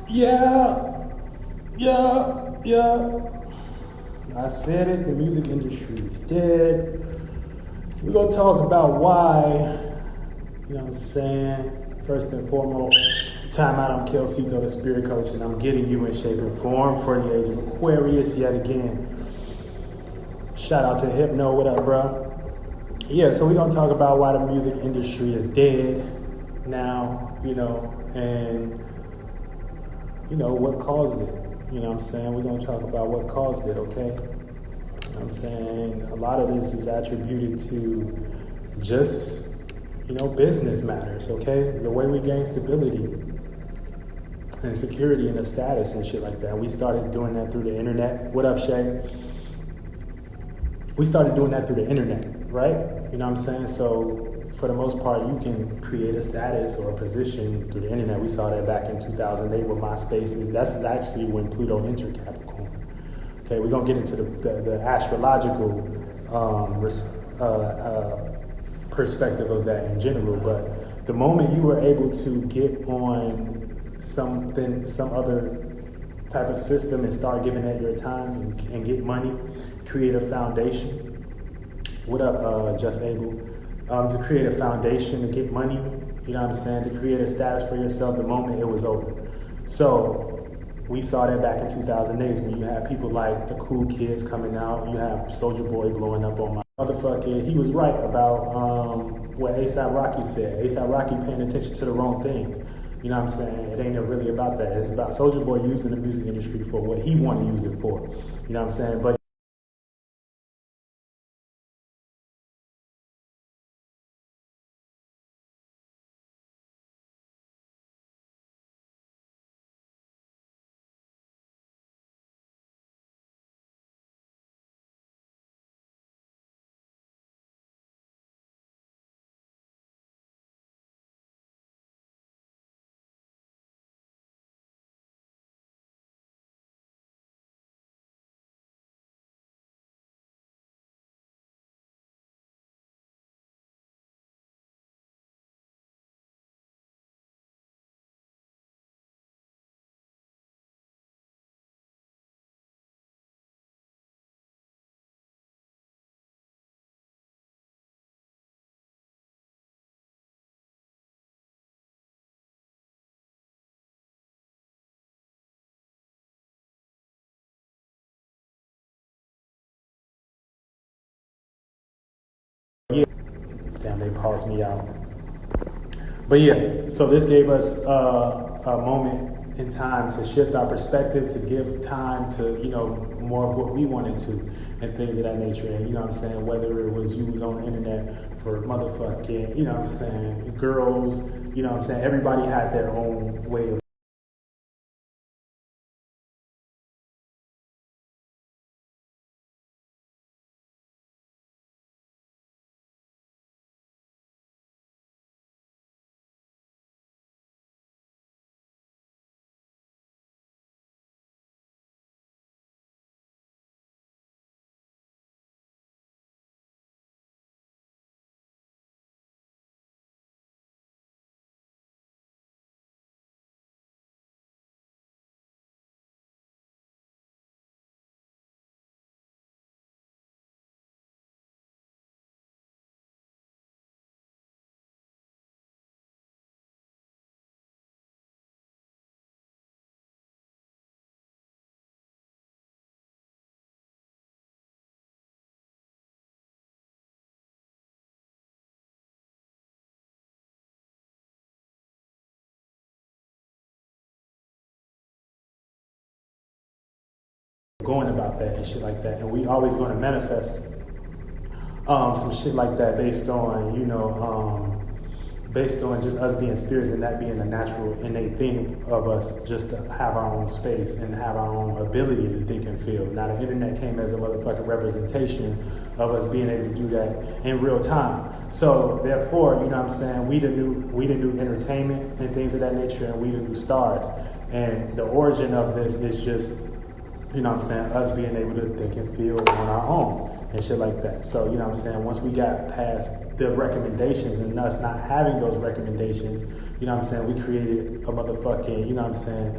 Yeah, yeah. I said it, the music industry is dead. We're gonna talk about why, you know what I'm saying? First and foremost, time out, I'm Kelsito, the spirit coach, and I'm getting you in shape and form for the age of Aquarius yet again. Shout out to Hypno, what up, bro? Yeah, so we're gonna talk about why the music industry is dead now, and what caused it. You know what I'm saying? We're going to talk about what caused it, okay? You know what I'm saying? A lot of this is attributed to just, business matters, okay? The way we gain stability and security and a status and shit like that. We started doing that through the internet. What up, Shay? We started doing that through the internet, right? You know what I'm saying? So for the most part, you can create a status or a position through the internet. We saw that back in 2008 with MySpace. That's actually when Pluto entered Capricorn. Okay, we're gonna get into the astrological perspective of that in general. But the moment you were able to get on some other type of system and start giving that your time and get money, create a foundation. What up, Just Able? To create a foundation, to get money, you know what I'm saying, to create a status for yourself the moment it was over. So we saw that back in 2008 when you had people like the Cool Kids coming out, you have Soulja Boy blowing up on my motherfucker. He was right about what A$AP Rocky said. A$AP Rocky paying attention to the wrong things. You know what I'm saying? It ain't really about that. It's about Soulja Boy using the music industry for what he want to use it for. You know what I'm saying? But yeah, damn, they paused me out. But yeah, so this gave us a moment in time to shift our perspective, to give time to, more of what we wanted to and things of that nature. And you know what I'm saying, whether it was you was on the internet for motherfucking, you know what I'm saying, girls, you know what I'm saying, everybody had their own way of going about that and shit like that. And we always going to manifest some shit like that based on, based on just us being spirits and that being a natural innate thing of us just to have our own space and have our own ability to think and feel. Now the internet came as a motherfucking representation of us being able to do that in real time. So therefore, you know what I'm saying, we the new entertainment and things of that nature, and we the new stars. And the origin of this is just, you know what I'm saying, us being able to think and feel on our own and shit like that. So, you know what I'm saying, once we got past the recommendations and us not having those recommendations, you know what I'm saying, we created a motherfucking, you know what I'm saying,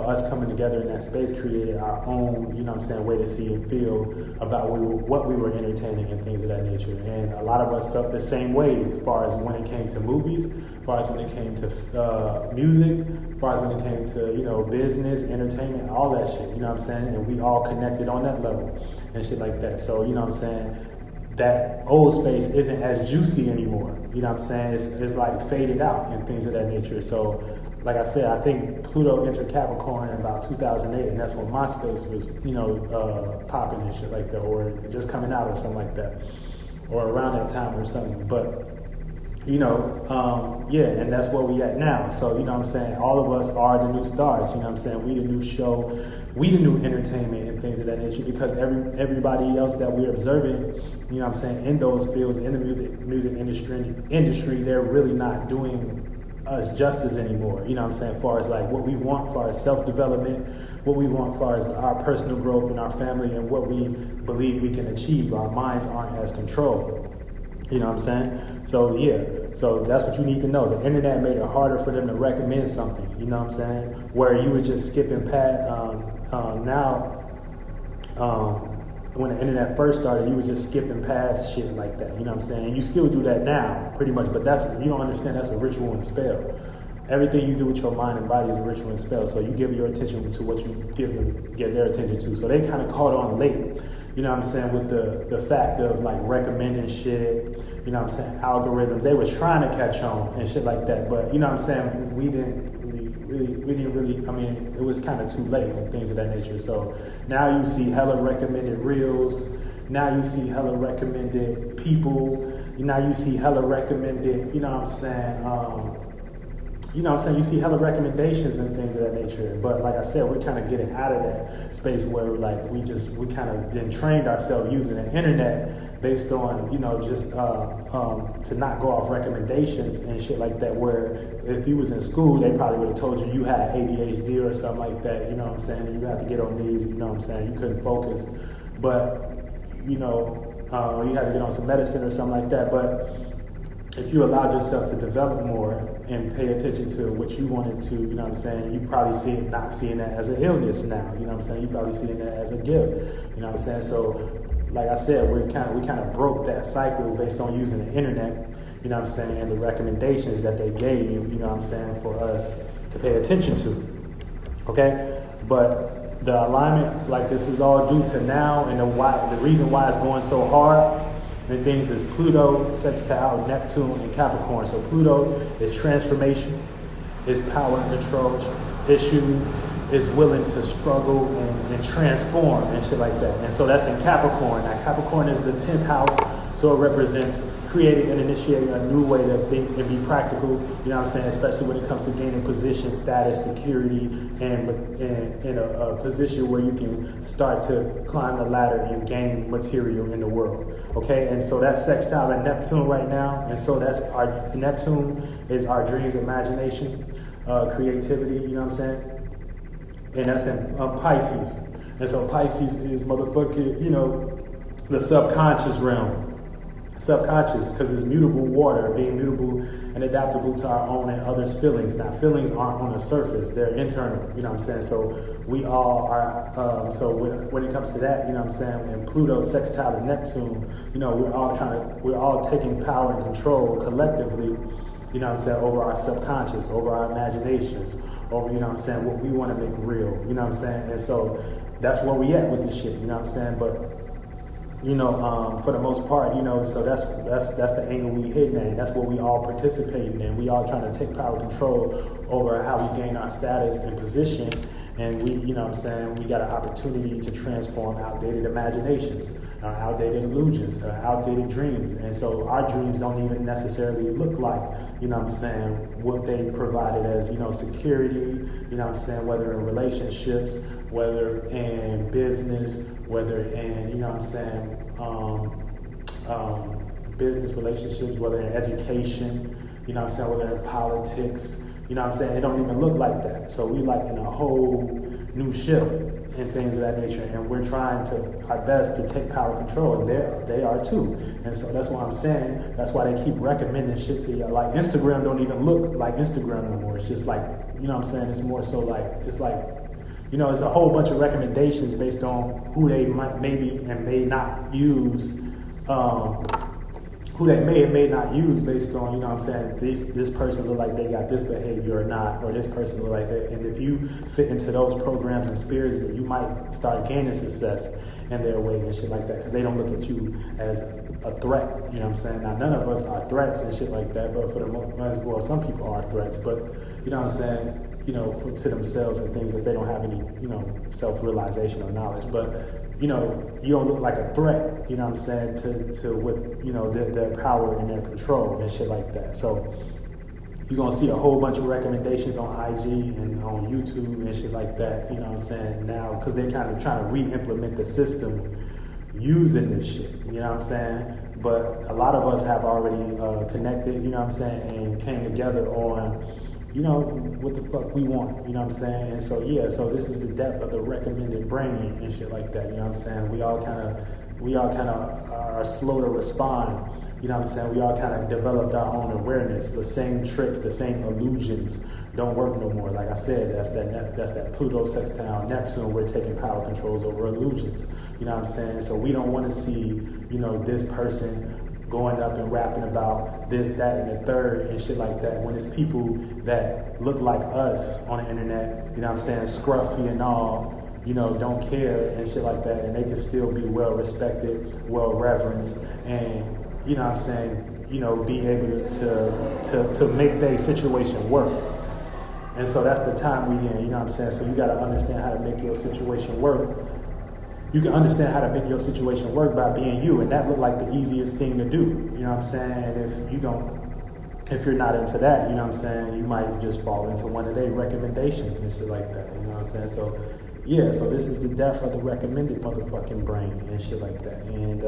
us coming together in that space created our own, you know what I'm saying, way to see and feel about what we were entertaining and things of that nature. And a lot of us felt the same way as far as when it came to movies, as far as when it came to music, as far as when it came to, you know, business, entertainment, all that shit, you know what I'm saying? And we all connected on that level and shit like that. So, you know what I'm saying, that old space isn't as juicy anymore. You know what I'm saying? It's like faded out and things of that nature. So, like I said, I think Pluto entered Capricorn in about 2008, and that's when my space was, you know, popping and shit like that, or just coming out or something like that, or around that time or something. But, you know, yeah, and that's where we at now. So, you know what I'm saying? All of us are the new stars, you know what I'm saying? We the new show, we the new entertainment and things of that nature, because everybody else that we're observing, you know what I'm saying, in those fields, in the music industry, they're really not doing us justice anymore, you know what I'm saying, as far as like what we want, as far as self-development, what we want as far as our personal growth in our family and what we believe we can achieve. Our minds aren't as controlled. You know what I'm saying? So yeah, so that's what you need to know. The internet made it harder for them to recommend something, you know what I'm saying? Where you were just skipping past, when the internet first started, you were just skipping past shit like that, you know what I'm saying? You still do that now, pretty much, but you don't understand, that's a ritual and spell. Everything you do with your mind and body is a ritual and spell, so you give your attention to what you give their attention to. So they kind of caught on late, you know what I'm saying, with the fact of like recommending shit, you know what I'm saying, algorithms. They were trying to catch on and shit like that, but you know what I'm saying, we didn't really, I mean, it was kind of too late and things of that nature. So now you see hella recommended reels, now you see hella recommended people, now you see hella recommended, you know what I'm saying, you see hella recommendations and things of that nature. But like I said, we're kind of getting out of that space where like we kind of then trained ourselves using the internet based on, you know, just to not go off recommendations and shit like that, where if you was in school, they probably would have told you had ADHD or something like that, you know what I'm saying, and you had to get on these, you know what I'm saying, you couldn't focus. But, you know, you had to get on some medicine or something like that. But if you allowed yourself to develop more and pay attention to what you wanted to, you know what I'm saying, you probably not seeing that as an illness now, you know what I'm saying, you probably seeing that as a gift, you know what I'm saying. So like I said, we kind of broke that cycle based on using the internet, you know what I'm saying, and the recommendations that they gave, you know what I'm saying, for us to pay attention to, okay? But the alignment, like this is all due to now, and the reason why it's going so hard and things is Pluto, sextile, Neptune, and Capricorn. So Pluto is transformation, is power and control issues, is willing to struggle and transform and shit like that. And so that's in Capricorn. Now Capricorn is the 10th house, so it represents creating and initiating a new way to think and be practical, you know what I'm saying, especially when it comes to gaining position, status, security, and in a position where you can start to climb the ladder and gain material in the world, okay? And so that's sextile and Neptune right now, and so that's Neptune is our dreams, imagination, creativity, you know what I'm saying? And that's in Pisces. And so Pisces is motherfucking, you know, the subconscious realm. Subconscious, because it's mutable water, being mutable and adaptable to our own and others' feelings. Now, feelings aren't on the surface, they're internal, you know what I'm saying? So we all are, so when it comes to that, you know what I'm saying, and Pluto, sextile, and Neptune, you know, we're all taking power and control collectively, you know what I'm saying, over our subconscious, over our imaginations, over, you know what I'm saying, what we want to make real, you know what I'm saying? And so that's where we at with this shit, you know what I'm saying? But you know, for the most part, you know, so that's the angle we hitting at, and that's what we all participating in. We all trying to take power control over how we gain our status and position, and we, you know what I'm saying, we got an opportunity to transform outdated imaginations, outdated illusions, outdated dreams. And so our dreams don't even necessarily look like, you know what I'm saying, what they provided as, you know, security, you know what I'm saying, whether in relationships, whether in business, whether in, you know what I'm saying, business relationships, whether in education, you know what I'm saying, whether in politics, you know what I'm saying, it don't even look like that. So we like in a whole new shift and things of that nature, and we're trying our best to take power control, and they are too. And so that's what I'm saying. That's why they keep recommending shit to you. Like Instagram don't even look like Instagram no more. It's just like, you know what I'm saying? It's more so like, it's like, you know, it's a whole bunch of recommendations based on who they might maybe and may not use, who they may and may not use based on, you know what I'm saying, this person look like they got this behavior or not, or this person look like that. And if you fit into those programs and spheres, that you might start gaining success in their way and shit like that, because they don't look at you as a threat, you know what I'm saying? Now, none of us are threats and shit like that, but for the most part, some people are threats, but, you know what I'm saying, you know, to themselves and things that they don't have any, you know, self-realization or knowledge. But, you know, you don't look like a threat, you know what I'm saying, to with, you know, their power and their control and shit like that. So you're going to see a whole bunch of recommendations on IG and on YouTube and shit like that, you know what I'm saying, now, because they're kind of trying to re-implement the system using this shit, you know what I'm saying? But a lot of us have already connected, you know what I'm saying, and came together on, you know, what the fuck we want, you know what I'm saying? And so, yeah, so this is the depth of the recommended brain and shit like that, you know what I'm saying? We all kind of are slow to respond, you know what I'm saying? We all kind of developed our own awareness. The same tricks, the same illusions don't work no more. Like I said, that's that Pluto sextile Neptune. We're taking power controls over illusions, you know what I'm saying? So we don't want to see, you know, this person going up and rapping about this, that, and the third and shit like that, when it's people that look like us on the internet, you know what I'm saying, scruffy and all, you know, don't care and shit like that, and they can still be well respected, well reverenced, and, you know what I'm saying, you know, be able to make their situation work. And so that's the time we in, you know what I'm saying? So you got to understand how to make your situation work. You can understand how to make your situation work by being you, and that looked like the easiest thing to do, you know what I'm saying? And if you're not into that, you know what I'm saying, you might just fall into one of their recommendations and shit like that, you know what I'm saying? So, yeah, so this is the depth of the recommended motherfucking brain and shit like that. And,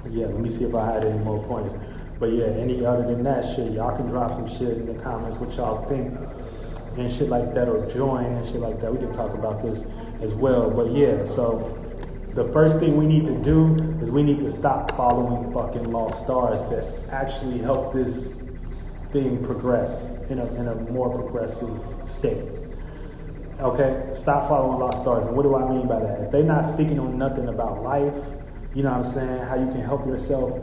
yeah, let me see if I had any more points. But, yeah, any other than that shit, y'all can drop some shit in the comments what y'all think and shit like that, or join and shit like that. We can talk about this as well. But yeah, so the first thing we need to do is we need to stop following fucking lost stars to actually help this thing progress in a more progressive state. Okay, stop following lost stars. And what do I mean by that? If they're not speaking on nothing about life, you know what I'm saying, how you can help yourself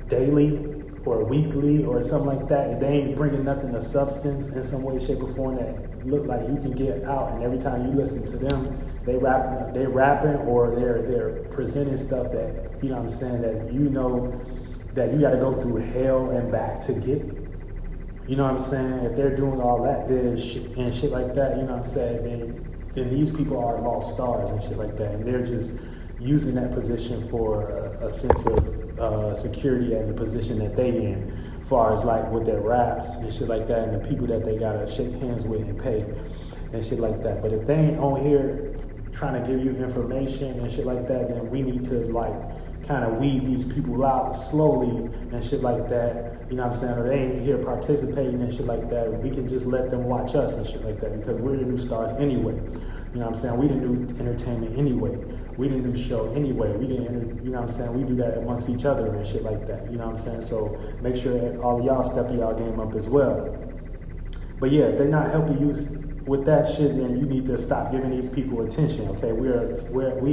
daily or weekly or something like that, if they ain't bringing nothing of substance in some way, shape, or form that look like you can get out, and every time you listen to them, they rapping or they're presenting stuff that, you know what I'm saying, that you know that you got to go through hell and back to get. You know what I'm saying? If they're doing all that and shit like that, you know what I'm saying, then these people are lost stars and shit like that, and they're just using that position for a sense of security and the position that they in, as far as like with their raps and shit like that, and the people that they gotta shake hands with and pay and shit like that. But if they ain't on here trying to give you information and shit like that, then we need to like kind of weed these people out slowly and shit like that, you know what I'm saying, or they ain't here participating and shit like that. We can just let them watch us and shit like that, because we're the new stars anyway. You know what I'm saying? We the new entertainment anyway. We the new show anyway. We didn't, you know what I'm saying? We do that amongst each other and shit like that. You know what I'm saying? So make sure all of y'all step y'all game up as well. But yeah, if they're not helping you with that shit, then you need to stop giving these people attention. Okay, we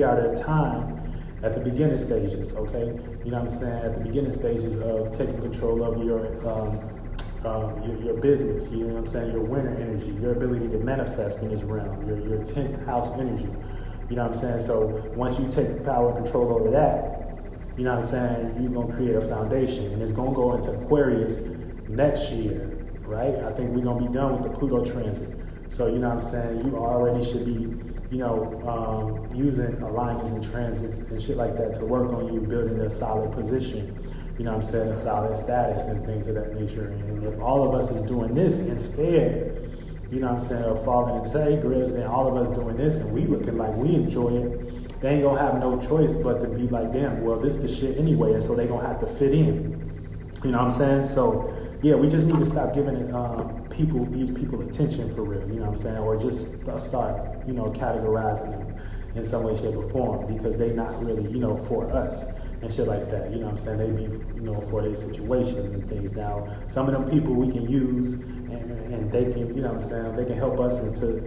are at a time at the beginning stages. Okay, you know what I'm saying? At the beginning stages of taking control of your business, you know what I'm saying, your winner energy, your ability to manifest in this realm, your 10th house energy, you know what I'm saying? So once you take power and control over that, you know what I'm saying, you're going to create a foundation, and it's going to go into Aquarius next year, right? I think we're going to be done with the Pluto transit. So, you know what I'm saying, you already should be, you know, using alignments and transits and shit like that to work on you building a solid position, you know what I'm saying, a solid status and things of that nature. And if all of us is doing this instead, you know what I'm saying, of falling into sacred, then all of us doing this and we looking like we enjoy it, they ain't gonna have no choice but to be like, damn, well, this the shit anyway, and so they gonna have to fit in. You know what I'm saying? So, yeah, we just need to stop giving these people attention for real, you know what I'm saying? Or just start, categorizing them in some way, shape, or form, because they not really, for us and shit like that, you know what I'm saying? They be, for their situations and things. Now, some of them people we can use and they can, you know what I'm saying, they can help us into,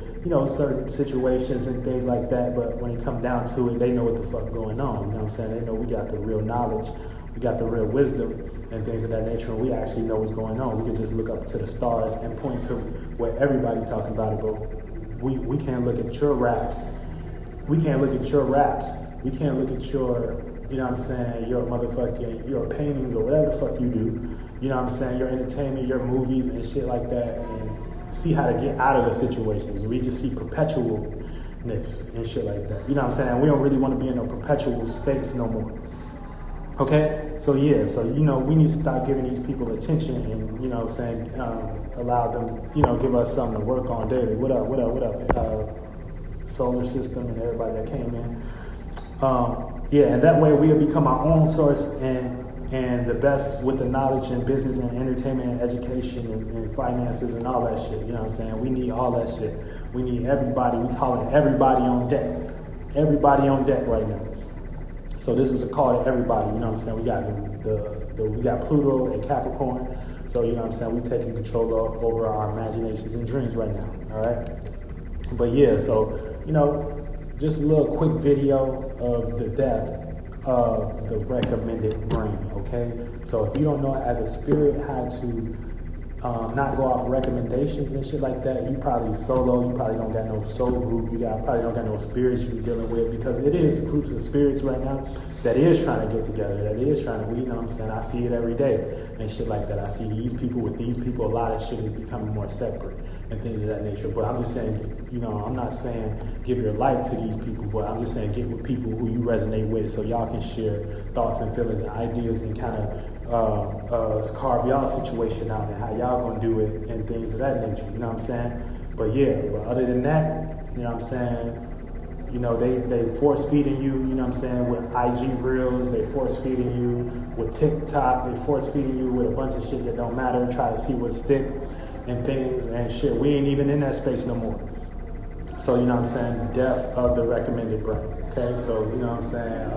certain situations and things like that, but when it comes down to it, they know what the fuck going on, you know what I'm saying? They know we got the real knowledge, we got the real wisdom and things of that nature, and we actually know what's going on. We can just look up to the stars and point to what everybody talking about it, but we can't look at your raps. We can't look at your raps. We can't look at your, your motherfucking, your paintings or whatever the fuck you do, your entertainment, your movies and shit like that, and see how to get out of the situations. We just see perpetualness and shit like that. You know what I'm saying? We don't really want to be in no perpetual states no more. Okay? So yeah, we need to start giving these people attention and, allow them, give us something to work on daily. What up? Solar system and everybody that came in. And that way we'll become our own source and the best with the knowledge and business and entertainment and education and finances and all that shit. You know what I'm saying? We need all that shit. We need everybody. We call it everybody on deck. Everybody on deck right now. So this is a call to everybody. You know what I'm saying? We got we got Pluto and Capricorn. So you know what I'm saying? We taking control over our imaginations and dreams right now. All right. But yeah, so just a little quick video of the death of the recommended brain, okay? So if you don't know as a spirit how to not go off recommendations and shit like that, you probably solo, you probably don't got no soul group, probably don't got no spirits you're dealing with, because it is groups of spirits right now that is trying to get together, that is trying to, you know what I'm saying? I see it every day and shit like that. I see these people with these people, a lot of shit is becoming more separate and things of that nature. But I'm just saying, I'm not saying give your life to these people, but I'm just saying get with people who you resonate with so y'all can share thoughts and feelings and ideas and kind of carve y'all situation out and how y'all gonna do it and things of that nature, you know what I'm saying? But yeah, but other than that, you know what I'm saying, they force feeding you, you know what I'm saying, with IG Reels, they force feeding you with TikTok, they force feeding you with a bunch of shit that don't matter, try to see what stick and things and shit. We ain't even in that space no more. So, you know what I'm saying, death of the recommended brain, okay? So, you know what I'm saying,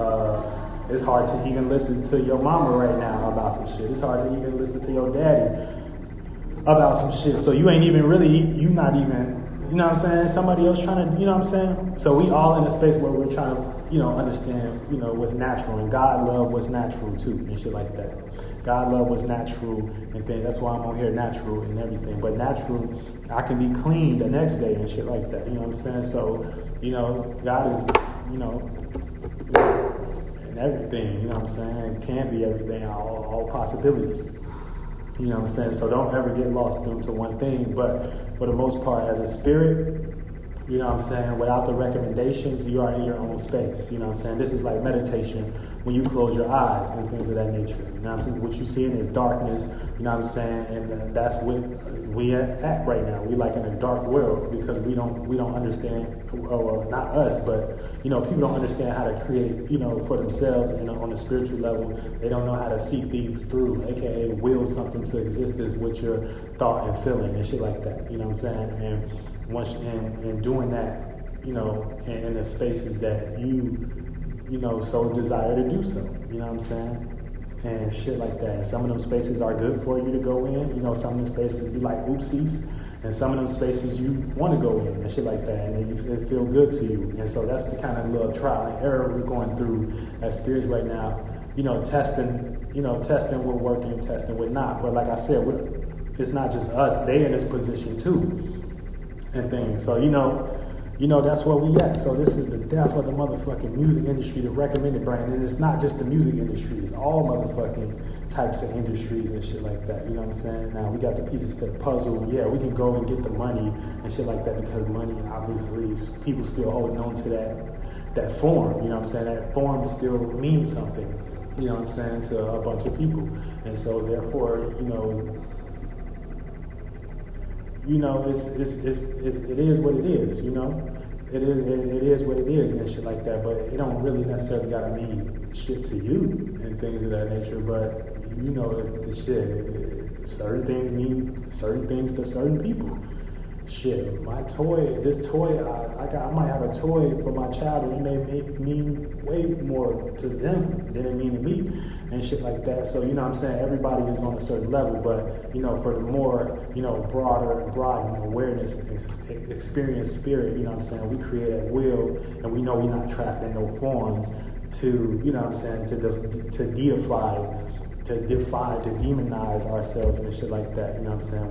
it's hard to even listen to your mama right now about some shit. It's hard to even listen to your daddy about some shit. So you ain't even really, you not even, you know what I'm saying, somebody else trying to, you know what I'm saying? So we all in a space where we're trying to, understand, what's natural. And God love what's natural too and shit like that. God love what's natural and things. That's why I'm on here natural and everything. But natural, I can be clean the next day and shit like that. You know what I'm saying? So, God is, and everything, you know what I'm saying? Can be everything, all possibilities. You know what I'm saying? So don't ever get lost into one thing. But for the most part, as a spirit, you know what I'm saying, without the recommendations, you are in your own space. You know what I'm saying? This is like meditation when you close your eyes and things of that nature. You know what I'm saying? What you're seeing is darkness, you know what I'm saying? And that's what we at right now. We like in a dark world because we don't understand, or not us, but, people don't understand how to create, for themselves and on a spiritual level. They don't know how to see things through, aka will something to existence with your thought and feeling and shit like that. You know what I'm saying? And once in doing that, in the spaces that you so desire to do so, you know what I'm saying? And shit like that. And some of them spaces are good for you to go in. Some of them spaces be like oopsies. And some of them spaces you want to go in and shit like that. And it feel good to you. And so that's the kind of little trial and error we're going through as spirits right now. Testing what working, testing what not. But like I said, it's not just us. They in this position too. And things. So, that's where we at. So this is the death of the motherfucking music industry, the recommended brand. And it's not just the music industry, it's all motherfucking types of industries and shit like that. You know what I'm saying? Now we got the pieces to the puzzle. Yeah, we can go and get the money and shit like that because money, obviously, people still holding on to that form. You know what I'm saying? That form still means something. You know what I'm saying? To a bunch of people. And so therefore, it is what it is, it is what it is and shit like that, but it don't really necessarily gotta mean shit to you and things of that nature, but you know the shit. Certain things mean certain things to certain people. Shit, my toy, this toy, I might have a toy for my child, and it may mean way more to them than it mean to me, and shit like that. So, you know what I'm saying, everybody is on a certain level, but, you know, for the more, you know, broad awareness, experience spirit, you know what I'm saying, we create at will, and we know we're not trapped in no forms to, you know what I'm saying, to deify, to demonize ourselves and shit like that, you know what I'm saying.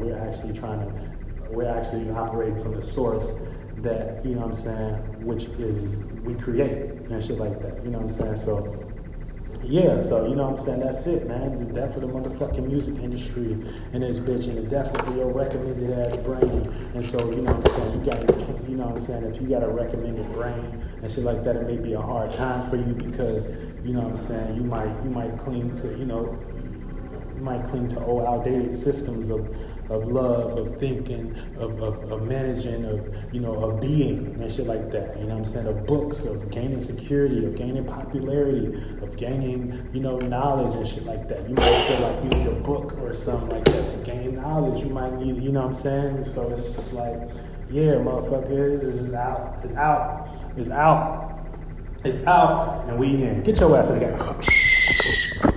We're actually operating from the source that, you know what I'm saying, which is we create and shit like that, you know what I'm saying. So yeah, so you know what I'm saying, that's it, man. The death of the motherfucking music industry in this bitch, and the death of your recommended ass brain. And so, you know what I'm saying, you know what I'm saying, if you got a recommended brain and shit like that, it may be a hard time for you because, you know what I'm saying, you might cling to, you know, old outdated systems of love, of thinking, of managing, of, you know, of being and shit like that. You know what I'm saying? Of books, of gaining security, of gaining popularity, of gaining, you know, knowledge and shit like that. You might feel like you need a book or something like that to gain knowledge. You might need, you know what I'm saying? So it's just like, yeah, motherfuckers, this is out. It's out. It's out. It's out. And we in. Get your ass in the game.